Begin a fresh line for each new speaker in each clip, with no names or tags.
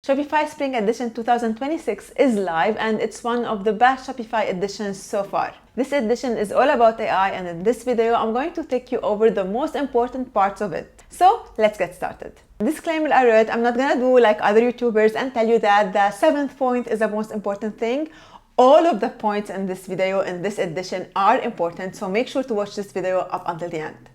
Shopify Spring Edition 2026 is live and it's one of the best Shopify editions so far. This edition is all about AI, and in this video I'm going to take you over the most important parts of it. So let's get started. Disclaimer alert, I'm not gonna do like other YouTubers and tell you that the 7th point is the most important thing. All of the points in this video in this edition are important, so make sure to watch this video up until the end.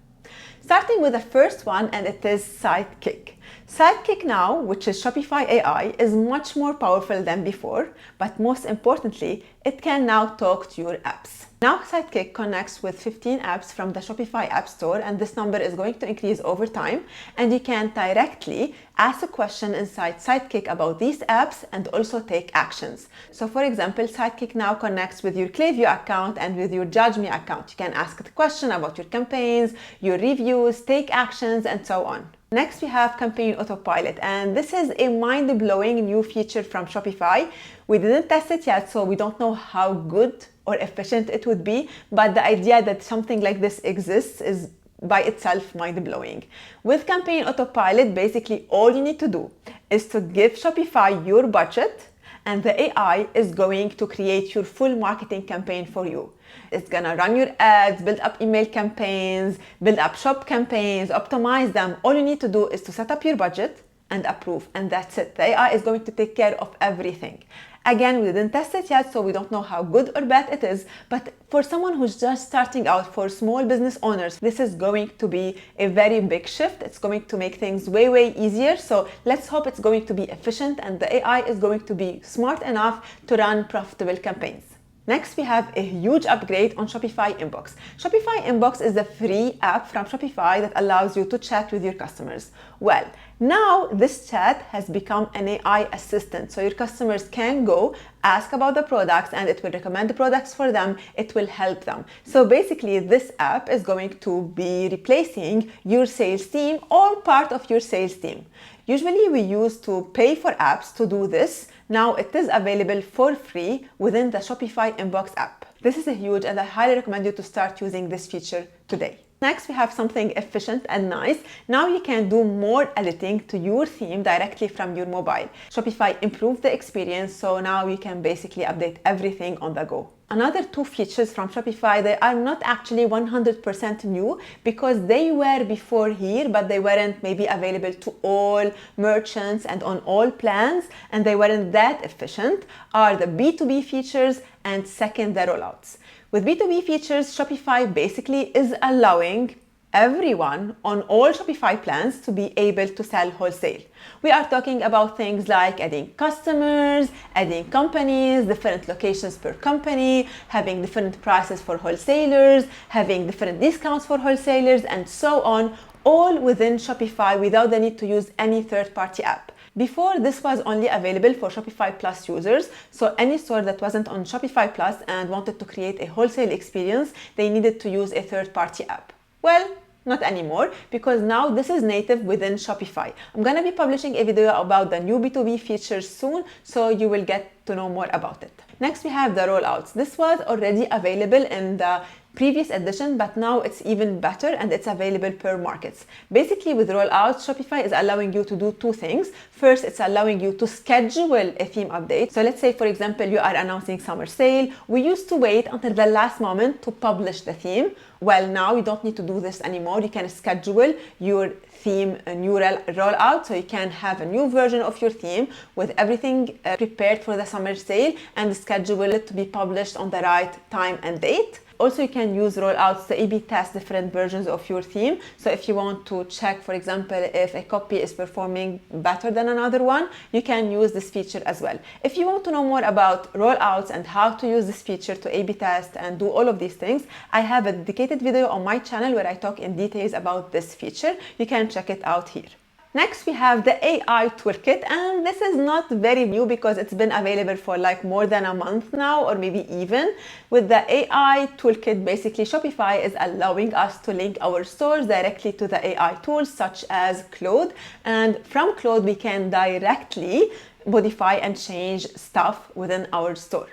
Starting with the first one, and it is Sidekick. Sidekick now, which is Shopify AI, is much more powerful than before, but most importantly, it can now talk to your apps. Now Sidekick connects with 15 apps from the Shopify App Store, and this number is going to increase over time, and you can directly ask a question inside Sidekick about these apps and also take actions. So for example, Sidekick now connects with your Klaviyo account and with your Judge Me account. You can ask a question about your campaigns, your reviews, take actions, and so on. Next, we have Campaign Autopilot, and this is a mind-blowing new feature from Shopify. We didn't test it yet, so we don't know how good or efficient it would be, but the idea that something like this exists is by itself mind-blowing. With Campaign Autopilot, basically all you need to do is to give Shopify your budget, and the AI is going to create your full marketing campaign for you. It's gonna run your ads, build up email campaigns, build up shop campaigns, optimize them. All you need to do is to set up your budget and approve, and that's it. The AI is going to take care of everything. Again, we didn't test it yet, so we don't know how good or bad it is, but for someone who's just starting out, for small business owners, this is going to be a very big shift. It's going to make things way easier. So let's hope it's going to be efficient and the AI is going to be smart enough to run profitable campaigns. Next, we have a huge upgrade on Shopify Inbox. Shopify Inbox is a free app from Shopify that allows you to chat with your customers. Well, now this chat has become an AI assistant, so your customers can go ask about the products and it will recommend the products for them, it will help them. So basically this app is going to be replacing your sales team or part of your sales team. Usually we used to pay for apps to do this. Now it is available for free within the Shopify Inbox app. This is a huge, and I highly recommend you to start using this feature today. Next, we have something efficient and nice. Now you can do more editing to your theme directly from your mobile. Shopify improved the experience, so now you can basically update everything on the go. Another two features from Shopify, they are not actually 100% new because they were before here, but they weren't maybe available to all merchants and on all plans, and they weren't that efficient, are the B2B features and second, the rollouts. With B2B features, Shopify basically is allowing everyone on all Shopify plans to be able to sell wholesale. We are talking about things like adding customers, adding companies, different locations per company, having different prices for wholesalers, having different discounts for wholesalers, and so on, all within Shopify without the need to use any third-party app. Before, this was only available for Shopify Plus users, so any store that wasn't on Shopify Plus and wanted to create a wholesale experience, they needed to use a third-party app. Well, not anymore, because now this is native within Shopify. I'm gonna be publishing a video about the new B2B features soon, so you will get to know more about it. Next, we have the rollouts. This was already available in the previous edition, but now it's even better and it's available per markets. Basically, with rollouts, Shopify is allowing you to do two things. First, it's allowing you to schedule a theme update. So let's say, for example, you are announcing summer sale. We used to wait until the last moment to publish the theme. Well, now you don't need to do this anymore. You can schedule your theme a new rollout, so you can have a new version of your theme with everything prepared for the summer sale and schedule it to be published on the right time and date. Also, you can use rollouts to A/B test different versions of your theme. So if you want to check, for example, if a copy is performing better than another one, you can use this feature as well. If you want to know more about rollouts and how to use this feature to A/B test and do all of these things, I have a dedicated video on my channel where I talk in details about this feature. You can check it out here. Next, we have the AI toolkit, and this is not very new because it's been available for like more than a month now, or maybe even. With the AI toolkit, basically Shopify is allowing us to link our stores directly to the AI tools such as Claude, and from Claude we can directly modify and change stuff within our store.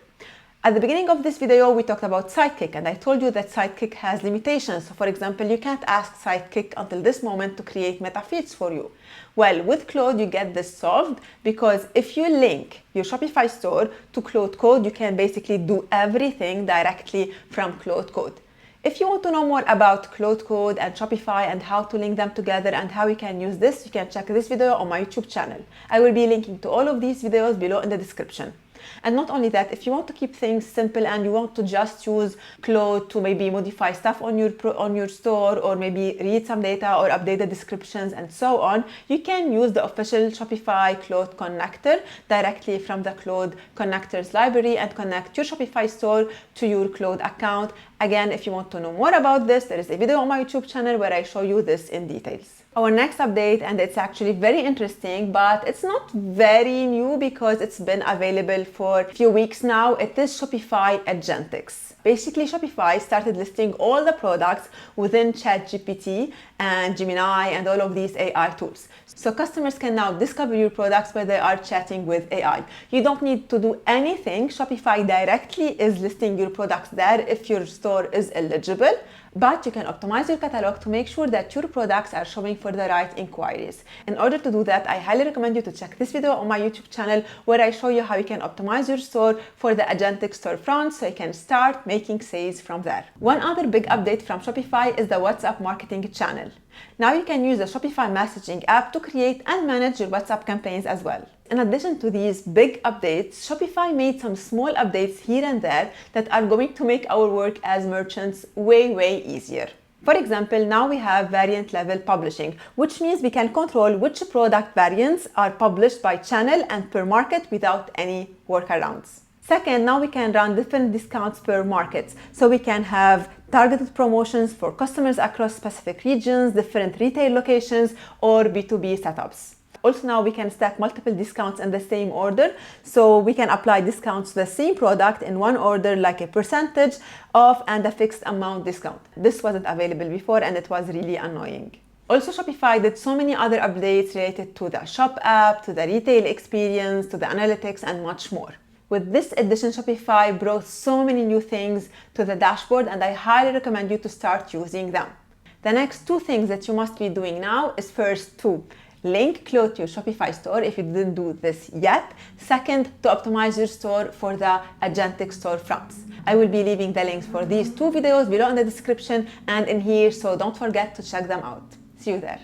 At the beginning of this video, we talked about Sidekick, and I told you that Sidekick has limitations. So for example, you can't ask Sidekick until this moment to create meta feeds for you. Well, with Claude, you get this solved because if you link your Shopify store to Claude Code, you can basically do everything directly from Claude Code. If you want to know more about Claude Code and Shopify and how to link them together and how you can use this, you can check this video on my YouTube channel. I will be linking to all of these videos below in the description. And not only that, if you want to keep things simple and you want to just use Claude to maybe modify stuff on your store, or maybe read some data or update the descriptions and so on, you can use the official Shopify Claude connector directly from the Claude connectors library and connect your Shopify store to your Claude account. Again, if you want to know more about this, there is a video on my YouTube channel where I show you this in details. Our next update, and it's actually very interesting, but it's not very new because it's been available for a few weeks now. It is Shopify Agentics. Basically, Shopify started listing all the products within ChatGPT and Gemini and all of these AI tools. So customers can now discover your products where they are chatting with AI. You don't need to do anything. Shopify directly is listing your products there if your store is eligible. But you can optimize your catalog to make sure that your products are showing for the right inquiries. In order to do that, I highly recommend you to check this video on my YouTube channel where I show you how you can optimize your store for the agentics storefront so you can start making sales from there. One other big update from Shopify is the WhatsApp marketing channel. Now you can use the Shopify messaging app to create and manage your WhatsApp campaigns as well. In addition to these big updates, Shopify made some small updates here and there that are going to make our work as merchants way easier. For example, now we have variant level publishing, which means we can control which product variants are published by channel and per market without any workarounds. Second, now we can run different discounts per market. So we can have targeted promotions for customers across specific regions, different retail locations, or B2B setups. Also now we can stack multiple discounts in the same order. So we can apply discounts to the same product in one order, like a percentage off and a fixed amount discount. This wasn't available before and it was really annoying. Also, Shopify did so many other updates related to the shop app, to the retail experience, to the analytics, and much more. With this edition, Shopify brought so many new things to the dashboard and I highly recommend you to start using them. The next two things that you must be doing now is first to link Claude to your Shopify store if you didn't do this yet. Second, to optimize your store for the agentic storefronts. I will be leaving the links for these two videos below in the description and in here, so don't forget to check them out. See you there.